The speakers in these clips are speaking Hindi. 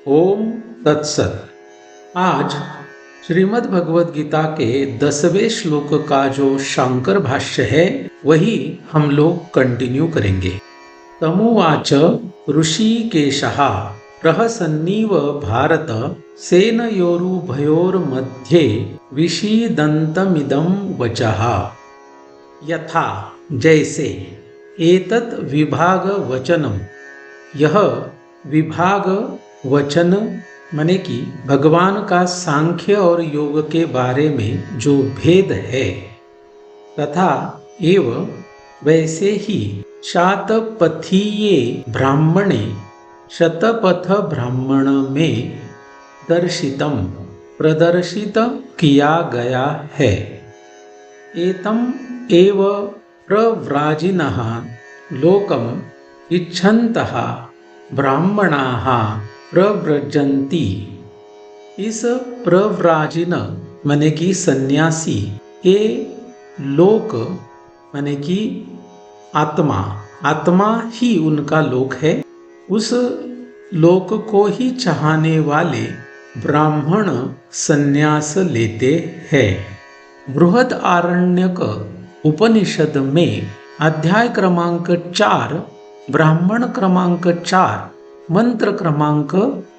ओम तत्सत। आज श्रीमद् भगवद गीता के 10वें श्लोक का जो शांकर भाष्य है वही हम लोग कंटिन्यू करेंगे। तमुवाच ऋषिकेशः प्रहसन्नीव भारत सेनयोरुभयोर्मध्ये विषीदन्तमिदं वचः। यथा जैसे एतत् विभाग वचनम, यह विभाग वचन माने कि भगवान का सांख्य और योग के बारे में जो भेद है, तथा एव वैसे ही शातपथीये ब्राह्मणे शतपथ ब्राह्मण में दर्शितम प्रदर्शित किया गया है। एतम एव प्रव्राजिनः लोकम इच्छन्तः ब्राह्मणाः प्रव्रजन्ति। इस प्रव्राजिन माने कि सन्यासी के लोक माने कि आत्मा, आत्मा ही उनका लोक है। उस लोक को ही चाहने वाले ब्राह्मण सन्यास लेते हैं। बृहद आरण्यक उपनिषद में अध्याय क्रमांक 4 ब्राह्मण क्रमांक 4 मंत्र क्रमांक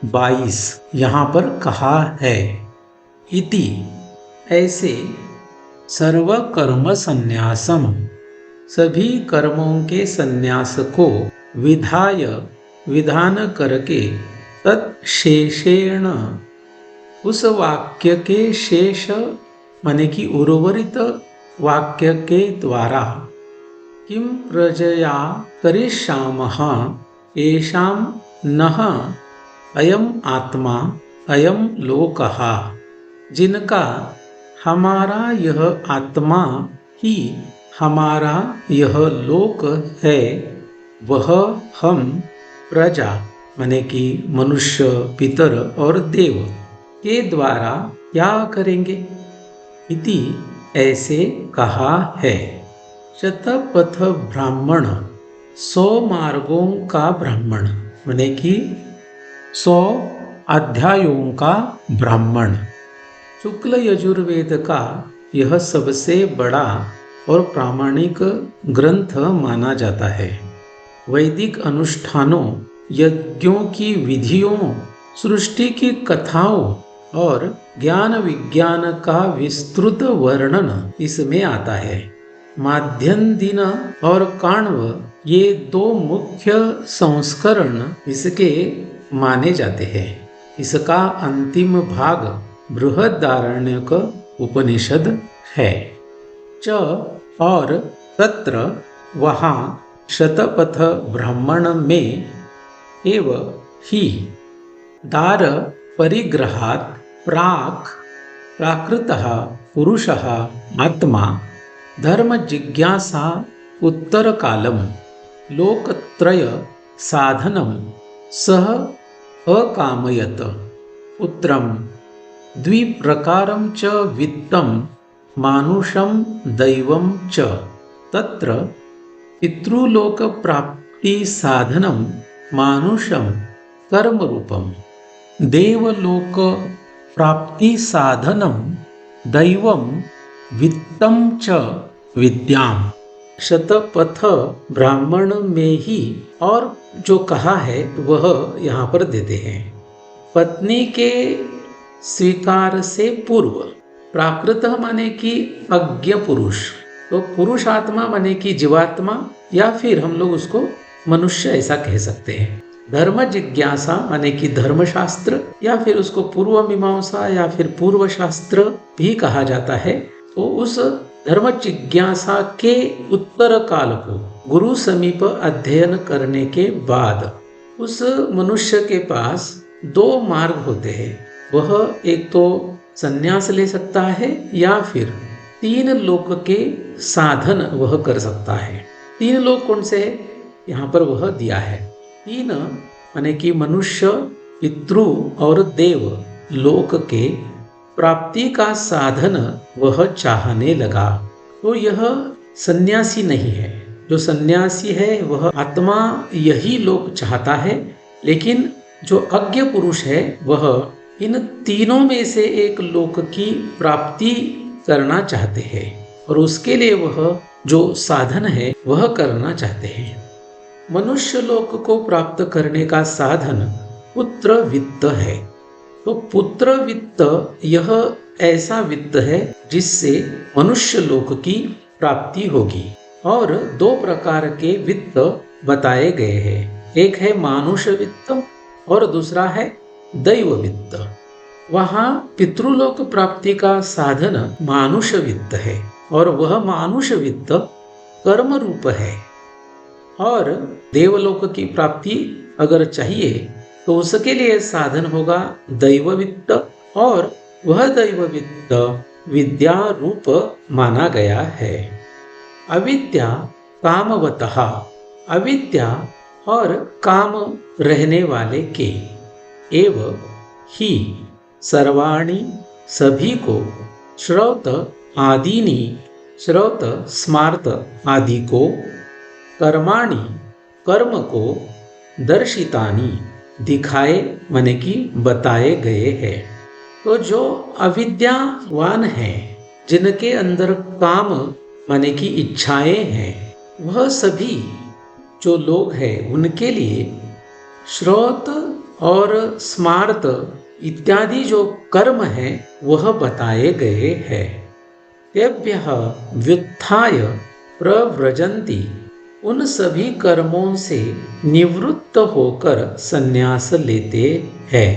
22 यहाँ पर कहा है, इति ऐसे सर्व कर्म संन्यासम, सभी कर्मों के संन्यास को विधाय विधान करके तत्शेषेण उस वाक्य के शेष माने कि उर्वरित वाक्य के द्वारा किम प्रजया करिष्यामः येषां नः अयम आत्मा अयम लोकः, जिनका हमारा यह आत्मा ही हमारा यह लोक है, वह हम प्रजा माने कि मनुष्य, पितर और देव के द्वारा क्या करेंगे, इति ऐसे कहा है। शतपथ ब्राह्मण 100 मार्गों का ब्राह्मण माने कि 100 अध्यायों का ब्राह्मण। शुक्ल यजुर्वेद का यह सबसे बड़ा और प्रामाणिक ग्रंथ माना जाता है। वैदिक अनुष्ठानों, यज्ञों की विधियों, सृष्टि की कथाओं और ज्ञान विज्ञान का विस्तृत वर्णन इसमें आता है। माध्यन दिन और काण्व ये 2 मुख्य संस्करण इसके माने जाते हैं। इसका अंतिम भाग बृहदारण्यक उपनिषद है। च और तत्र वहाँ शतपथ ब्राह्मण में एव ही दार परिग्रहात् प्राक् प्राकृतः पुरुषः आत्मा धर्म जिज्ञासा उत्तर कालम लोकत्रय साधनम सह अकामयत पुत्रम द्विप्रकारं च वित्तं मानुषं दैवं च तत्र पितृलोक प्राप्ति साधनं मानुषं कर्म रूपम देवलोक प्राप्ति साधनं दैवं वित्तं च विद्याम। शतपथ ब्राह्मण में ही और जो कहा है वह यहाँ पर देते हैं। पत्नी के स्वीकार से पूर्व प्राकृत माने कि अज्ञ पुरुष, तो पुरुष आत्मा माने कि जीवात्मा, या फिर हम लोग उसको मनुष्य ऐसा कह सकते हैं। धर्म जिज्ञासा माने कि धर्मशास्त्र, या फिर उसको पूर्व मीमांसा या फिर पूर्व शास्त्र भी कहा जाता है। तो उस धर्म जिज्ञासा के उत्तर काल को गुरु समीप अध्ययन करने के बाद उस मनुष्य के पास 2 मार्ग होते हैं। वह एक तो संन्यास ले सकता है या फिर 3 लोक के साधन वह कर सकता है। 3 लोक कौन से है यहाँ पर वह दिया है। 3 माने कि मनुष्य, पितृ और देव लोक के प्राप्ति का साधन वह चाहने लगा। तो यह सन्यासी नहीं है। जो सन्यासी है वह आत्मा यही लोक चाहता है, लेकिन जो अज्ञ पुरुष है वह इन तीनों में से एक लोक की प्राप्ति करना चाहते हैं और उसके लिए वह जो साधन है वह करना चाहते हैं। मनुष्य लोक को प्राप्त करने का साधन पुत्र वित्त है। तो पुत्र वित्त यह ऐसा वित्त है जिससे मनुष्य लोक की प्राप्ति होगी। और दो प्रकार के वित्त बताए गए हैं, एक है मानुष वित्त और दूसरा है दैव वित्त। वहाँ पितृलोक प्राप्ति का साधन मानुष वित्त है और वह मानुष वित्त कर्म रूप है। और देवलोक की प्राप्ति अगर चाहिए तो उसके लिए साधन होगा दैव वित्त और वह दैव वित्त विद्या रूप माना गया है। अविद्या कामवतः, अविद्या और काम रहने वाले के, एव ही सर्वाणि सभी को, श्रौत आदिनी श्रौत स्मार्त आदि को, कर्माणि कर्म को, दर्शितानि दिखाए माने कि बताए गए हैं। तो जो अविद्यावान है, जिनके अंदर काम माने कि इच्छाएं हैं, वह सभी जो लोग हैं उनके लिए श्रौत और स्मार्त इत्यादि जो कर्म है वह बताए गए हैं। तेभ्यः व्युत्थाय प्रव्रजन्ति, उन सभी कर्मों से निवृत्त होकर संन्यास लेते हैं।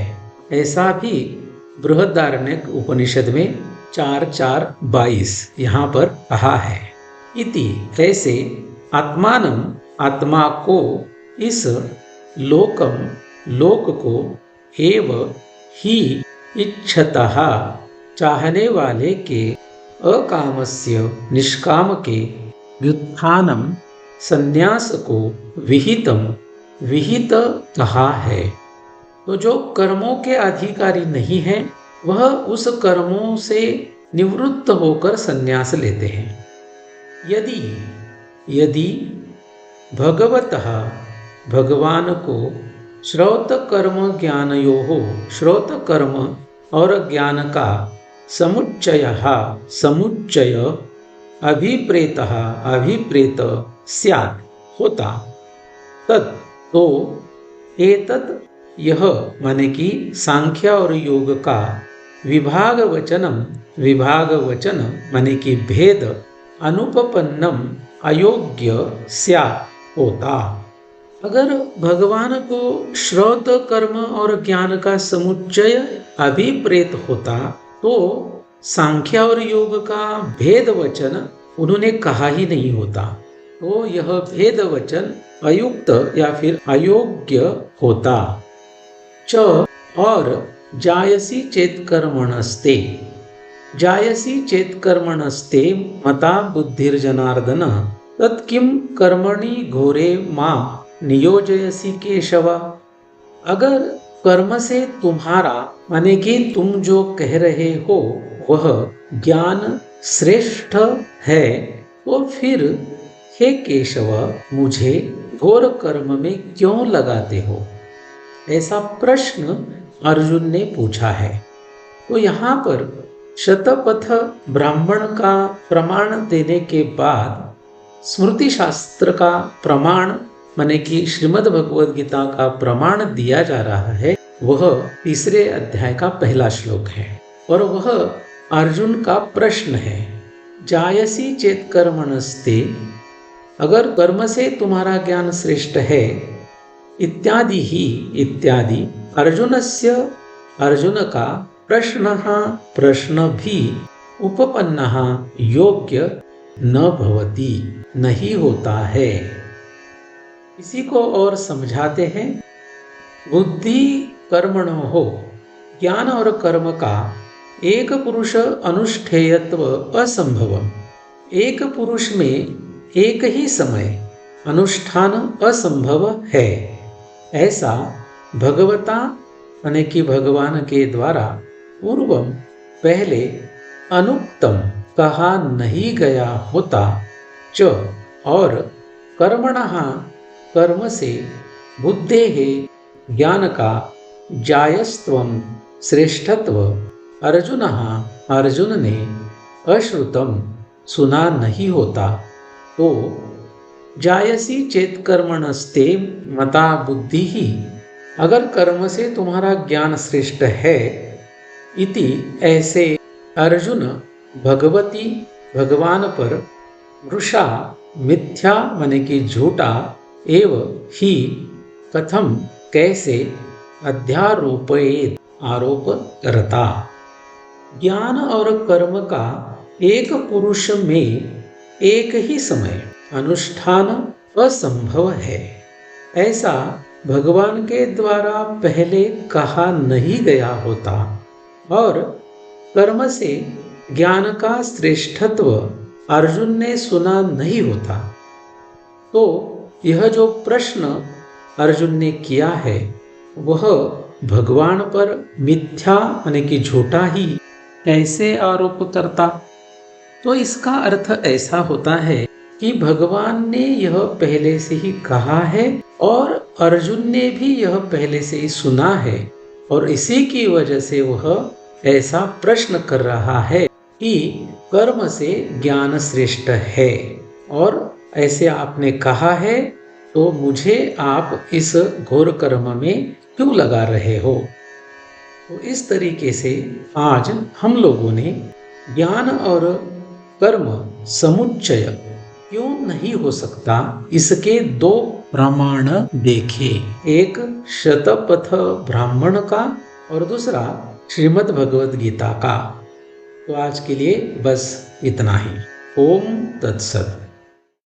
ऐसा भी बृहदारण्यक उपनिषद में 4:4-22 यहाँ पर कहा है। इति ऐसे आत्मानम आत्मा को, इस लोकम लोक को, एव ही इच्छतः चाहने वाले के, अकामस्य निष्काम के, व्युत्थानम संन्यास को, विहितम विहित कहा है। तो जो कर्मों के अधिकारी नहीं है वह उस कर्मों से निवृत्त होकर संन्यास लेते हैं। यदि यदि भगवतः भगवान को श्रौत कर्म ज्ञानयोः, श्रौत कर्म और ज्ञान का समुच्चयः समुच्चय, अभिप्रेतः अभिप्रेत स्यात् होता, तत् तो एतत् यह माने कि सांख्य और योग का विभाग वचनम, विभाग वचन माने कि भेद, अनुपपन्नम अयोग्य स्यात् होता। अगर भगवान को श्रौत कर्म और ज्ञान का समुच्चय अभिप्रेत होता तो सांख्य और योग का भेद वचन उन्होंने कहा ही नहीं होता। तो यह भेद वचन अयुक्त या फिर अयोग्य होता। च और जायसी चेत कर्मणस्ते, जायसी चेत कर्मणस्ते मता बुद्धिर्जनार्दन, तत्किं कर्मणि घोरे मां नियोजयसी केशव। अगर कर्म से तुम्हारा माने कि तुम जो कह रहे हो वह ज्ञान श्रेष्ठ है तो फिर हे केशव मुझे घोर कर्म में क्यों लगाते हो, ऐसा प्रश्न अर्जुन ने पूछा है। तो यहाँ पर शतपथ ब्राह्मण का प्रमाण देने के बाद स्मृति शास्त्र का प्रमाण माने कि श्रीमद् भगवद गीता का प्रमाण दिया जा रहा है। वह तीसरे अध्याय का पहला श्लोक है और वह अर्जुन का प्रश्न है। जायसी चेत कर्मणस्ते, अगर कर्म से तुम्हारा ज्ञान श्रेष्ठ है, इत्यादि ही इत्यादि अर्जुनस्य, अर्जुन का प्रश्नः, प्रश्न भी उपपन्नः योग्य न भवति, नहीं होता है। इसी को और समझाते हैं। बुद्धि कर्मणो हो, ज्ञान और कर्म का एक पुरुष अनुष्ठेयत्व असंभवम, एक पुरुष में एक ही समय अनुष्ठान असंभव है, ऐसा भगवता माने कि भगवान के द्वारा पूर्वम पहले अनुक्तम कहा नहीं गया होता। च और कर्मणः कर्म से, बुद्धेः ज्ञान का जायस्त्वम श्रेष्ठत्व अर्जुन अर्जुन ने अश्रुतम सुना नहीं होता तो जायसी चेत कर्मणस्ते मता बुद्धि ही, अगर कर्म से तुम्हारा ज्ञान श्रेष्ठ है इति ऐसे अर्जुन भगवती भगवान पर वृषा मिथ्या मन की झूठा एव ही कथम कैसे अध्यारोपयेत आरोप करता। ज्ञान और कर्म का एक पुरुष में एक ही समय अनुष्ठान असंभव है, ऐसा भगवान के द्वारा पहले कहा नहीं गया होता और कर्म से ज्ञान का श्रेष्ठत्व अर्जुन ने सुना नहीं होता। तो यह जो प्रश्न अर्जुन ने किया है वह भगवान पर मिथ्या यानी कि झूठा ही कैसे आरोप करता। तो इसका अर्थ ऐसा होता है कि भगवान ने यह पहले से ही कहा है और अर्जुन ने भी यह पहले से ही सुना है और इसी की वजह से वह ऐसा प्रश्न कर रहा है कि कर्म से ज्ञान श्रेष्ठ है और ऐसे आपने कहा है तो मुझे आप इस घोर कर्म में क्यों लगा रहे हो। तो इस तरीके से आज हम लोगों ने ज्ञान और कर्म समुच्चय क्यों नहीं हो सकता इसके दो प्रमाण देखे, एक शतपथ ब्राह्मण का और दूसरा श्रीमद् भगवद गीता का। तो आज के लिए बस इतना ही। ओम तत्सत।